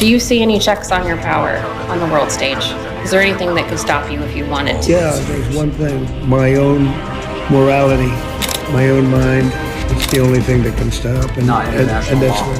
Do you see any checks on your power on the world stage? Is there anything that could stop you if you wanted to? Yeah, there's one thing, my own morality, my own mind. It's the only thing that can stop. Not international that's law.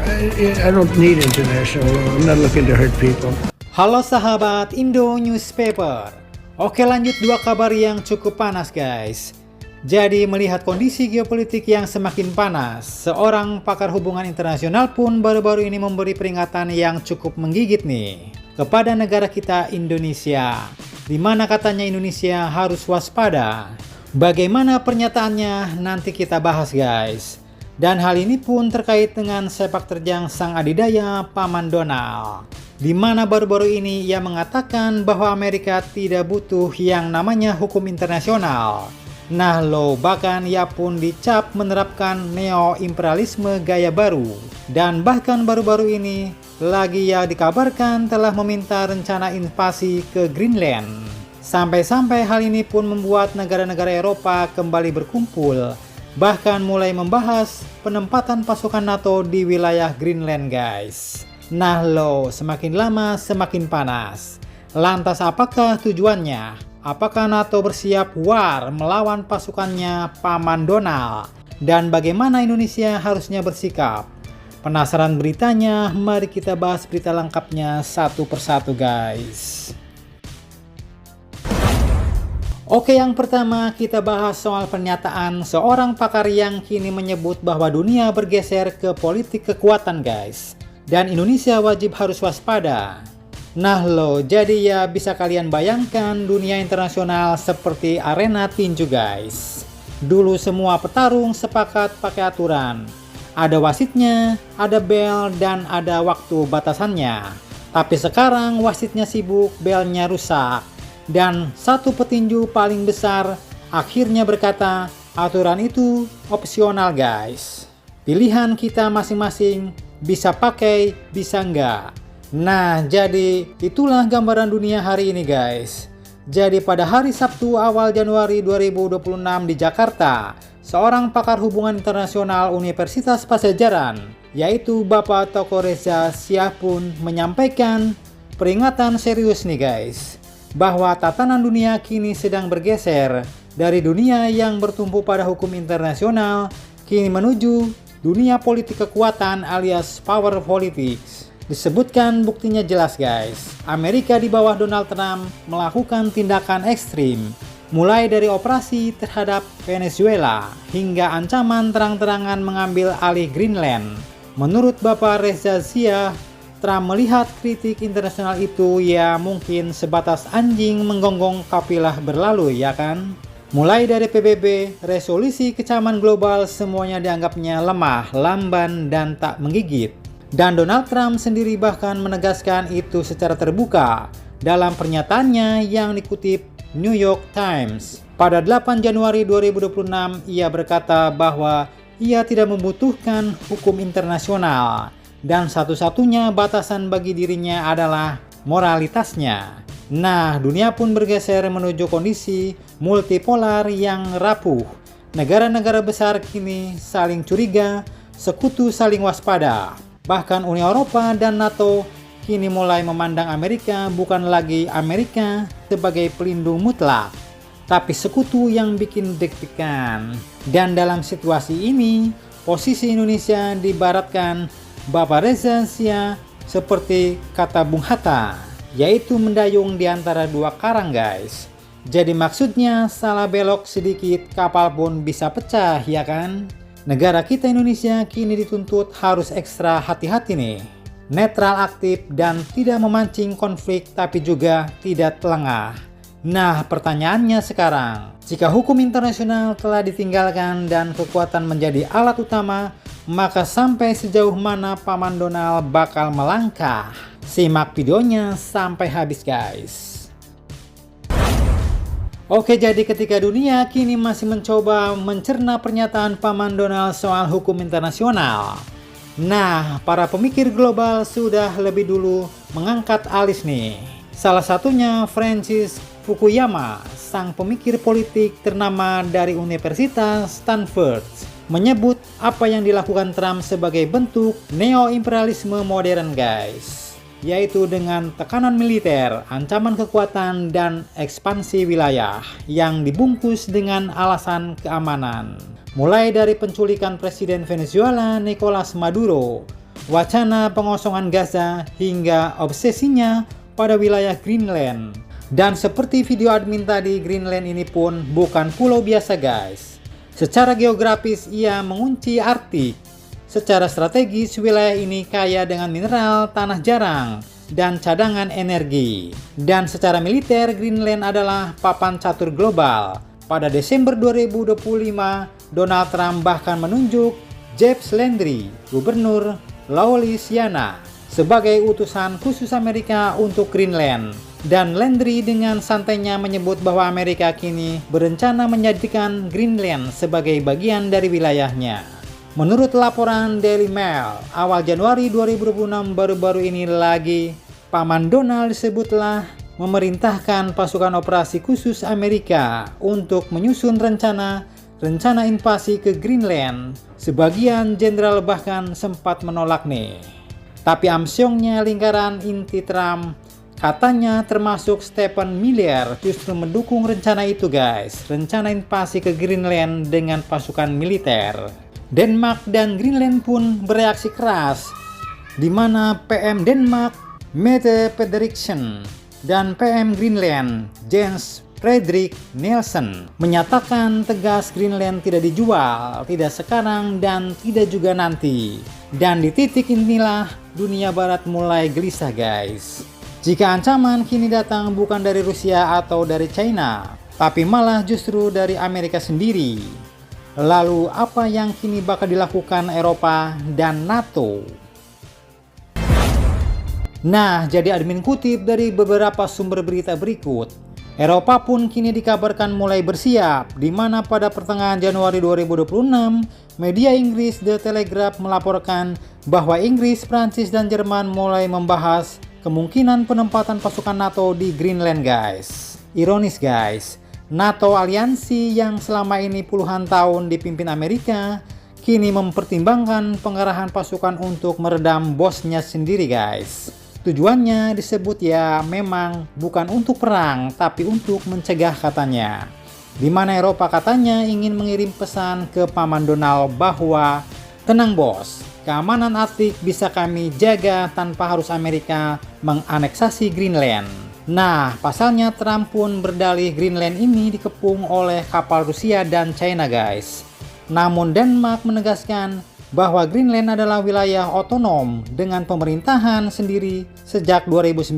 very good. I don't need international law. I'm not looking to hurt people. Halo sahabat Indo Newspaper. Oke, lanjut dua kabar yang cukup panas guys. Jadi melihat kondisi geopolitik yang semakin panas, seorang pakar hubungan internasional pun baru-baru ini memberi peringatan yang cukup menggigit nih kepada negara kita Indonesia, di mana katanya Indonesia harus waspada. Bagaimana pernyataannya nanti kita bahas guys. Dan hal ini pun terkait dengan sepak terjang sang adidaya Paman Donald, di mana baru-baru ini ia mengatakan bahwa Amerika tidak butuh yang namanya hukum internasional. Nah lo, bahkan ia pun dicap menerapkan neo-imperialisme gaya baru. Dan bahkan baru-baru ini lagi ia dikabarkan telah meminta rencana invasi ke Greenland. Sampai-sampai hal ini pun membuat negara-negara Eropa kembali berkumpul, bahkan mulai membahas penempatan pasukan NATO di wilayah Greenland guys. Nah lo, semakin lama semakin panas. Lantas apakah tujuannya? Apakah NATO bersiap war melawan pasukannya Paman Donald? Dan bagaimana Indonesia harusnya bersikap? Penasaran beritanya? Mari kita bahas berita lengkapnya satu persatu guys. Oke, yang pertama kita bahas soal pernyataan seorang pakar yang kini menyebut bahwa dunia bergeser ke politik kekuatan guys. Dan Indonesia wajib harus waspada. Nah lo, jadi ya bisa kalian bayangkan dunia internasional seperti arena tinju guys. Dulu semua petarung sepakat pakai aturan. Ada wasitnya, ada bel, dan ada waktu batasannya. Tapi sekarang wasitnya sibuk, belnya rusak. Dan satu petinju paling besar akhirnya berkata, aturan itu opsional guys. Pilihan kita masing-masing, bisa pakai, bisa enggak. Nah, jadi itulah gambaran dunia hari ini guys. Jadi pada hari Sabtu awal Januari 2026 di Jakarta, seorang pakar hubungan internasional Universitas Pajajaran, yaitu Bapak Toko Reza Shah pun menyampaikan peringatan serius nih guys, bahwa tatanan dunia kini sedang bergeser dari dunia yang bertumpu pada hukum internasional kini menuju dunia politik kekuatan alias power politics. Disebutkan buktinya jelas guys, Amerika di bawah Donald Trump melakukan tindakan ekstrim, mulai dari operasi terhadap Venezuela hingga ancaman terang-terangan mengambil alih Greenland. Menurut Bapak Reza Shah, Trump melihat kritik internasional itu ya mungkin sebatas anjing menggonggong kafilah berlalu ya kan. Mulai dari PBB, resolusi kecaman global semuanya dianggapnya lemah, lamban, dan tak menggigit. Dan Donald Trump sendiri bahkan menegaskan itu secara terbuka dalam pernyataannya yang dikutip New York Times. Pada 8 Januari 2026 ia berkata bahwa ia tidak membutuhkan hukum internasional dan satu-satunya batasan bagi dirinya adalah moralitasnya. Nah, dunia pun bergeser menuju kondisi multipolar yang rapuh. Negara-negara besar kini saling curiga, sekutu saling waspada. Bahkan Uni Eropa dan NATO kini mulai memandang Amerika bukan lagi Amerika sebagai pelindung mutlak, tapi sekutu yang bikin deg-degan. Dan dalam situasi ini, posisi Indonesia diibaratkan Bapak Reza Shah seperti kata Bung Hatta, yaitu mendayung di antara dua karang guys. Jadi maksudnya salah belok sedikit kapal pun bisa pecah ya kan? Negara kita Indonesia kini dituntut harus ekstra hati-hati nih. Netral aktif dan tidak memancing konflik tapi juga tidak lengah. Nah pertanyaannya sekarang, jika hukum internasional telah ditinggalkan dan kekuatan menjadi alat utama, maka sampai sejauh mana Paman Donald bakal melangkah? Simak videonya sampai habis guys. Oke, jadi ketika dunia kini masih mencoba mencerna pernyataan Paman Donald soal hukum internasional, nah para pemikir global sudah lebih dulu mengangkat alis nih. Salah satunya Francis Fukuyama, sang pemikir politik ternama dari Universitas Stanford. menyebut apa yang dilakukan Trump sebagai bentuk neo-imperialisme modern guys, yaitu dengan tekanan militer, ancaman kekuatan, dan ekspansi wilayah yang dibungkus dengan alasan keamanan. Mulai dari penculikan Presiden Venezuela Nicolas Maduro, wacana pengosongan Gaza, hingga obsesinya pada wilayah Greenland. Dan seperti video admin tadi, Greenland ini pun bukan pulau biasa guys. Secara geografis ia mengunci Arktik. Secara strategis wilayah ini kaya dengan mineral, tanah jarang, dan cadangan energi. Dan secara militer Greenland adalah papan catur global. Pada Desember 2025, Donald Trump bahkan menunjuk Jeff Landry, gubernur Louisiana, sebagai utusan khusus Amerika untuk Greenland. Dan Landry dengan santainya menyebut bahwa Amerika kini berencana menjadikan Greenland sebagai bagian dari wilayahnya. Menurut laporan Daily Mail, awal Januari 2026 baru-baru ini lagi, Paman Donald disebutlah memerintahkan pasukan operasi khusus Amerika untuk menyusun rencana invasi ke Greenland. Sebagian jenderal bahkan sempat menolak nih. Tapi amsyongnya lingkaran inti Trump, katanya termasuk Stephen Miller, justru mendukung rencana itu guys. Rencana invasi ke Greenland dengan pasukan militer. Denmark dan Greenland pun bereaksi keras, di mana PM Denmark Mette Frederiksen dan PM Greenland Jens Frederik Nielsen menyatakan tegas Greenland tidak dijual, tidak sekarang dan tidak juga nanti. Dan di titik inilah dunia barat mulai gelisah guys. Jika ancaman kini datang bukan dari Rusia atau dari China, tapi malah justru dari Amerika sendiri. Lalu apa yang kini bakal dilakukan Eropa dan NATO? Nah, jadi admin kutip dari beberapa sumber berita berikut. Eropa pun kini dikabarkan mulai bersiap, di mana pada pertengahan Januari 2026, media Inggris The Telegraph melaporkan bahwa Inggris, Prancis, dan Jerman mulai membahas kemungkinan penempatan pasukan NATO di Greenland guys. Ironis guys, NATO aliansi yang selama ini puluhan tahun dipimpin Amerika, kini mempertimbangkan pengerahan pasukan untuk meredam bosnya sendiri guys. Tujuannya disebut ya memang bukan untuk perang, tapi untuk mencegah katanya. Di mana Eropa katanya ingin mengirim pesan ke Paman Donald bahwa tenang bos, keamanan Arktik bisa kami jaga tanpa harus Amerika menganeksasi Greenland. Nah, pasalnya Trump pun berdalih Greenland ini dikepung oleh kapal Rusia dan China guys. Namun Denmark menegaskan bahwa Greenland adalah wilayah otonom dengan pemerintahan sendiri sejak 2009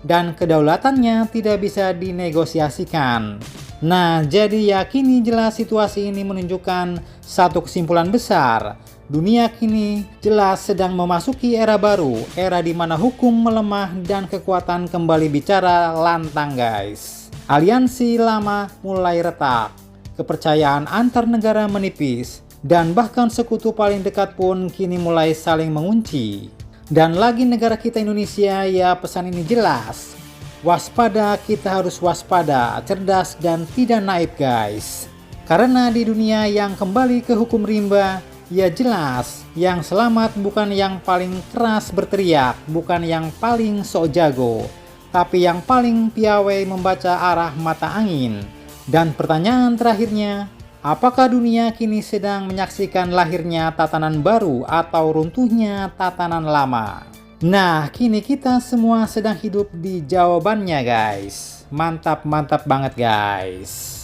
dan kedaulatannya tidak bisa dinegosiasikan. Nah, jadi ya kini jelas situasi ini menunjukkan satu kesimpulan besar. Dunia kini jelas sedang memasuki era baru, era di mana hukum melemah dan kekuatan kembali bicara lantang guys. Aliansi lama mulai retak, kepercayaan antar negara menipis, dan bahkan sekutu paling dekat pun kini mulai saling mengunci. Dan lagi negara kita Indonesia, ya pesan ini jelas. Waspada, kita harus waspada, cerdas dan tidak naif guys. Karena di dunia yang kembali ke hukum rimba, ya jelas, yang selamat bukan yang paling keras berteriak, bukan yang paling sok jago, tapi yang paling piawai membaca arah mata angin. Dan pertanyaan terakhirnya, apakah dunia kini sedang menyaksikan lahirnya tatanan baru atau runtuhnya tatanan lama? Nah, kini kita semua sedang hidup di jawabannya guys. Mantap banget guys.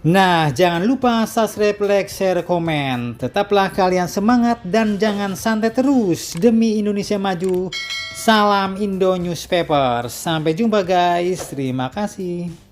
Nah, jangan lupa subscribe, like, share, komen. Tetaplah kalian semangat dan jangan santai terus demi Indonesia maju. Salam Indo Newspaper. Sampai jumpa guys. Terima kasih.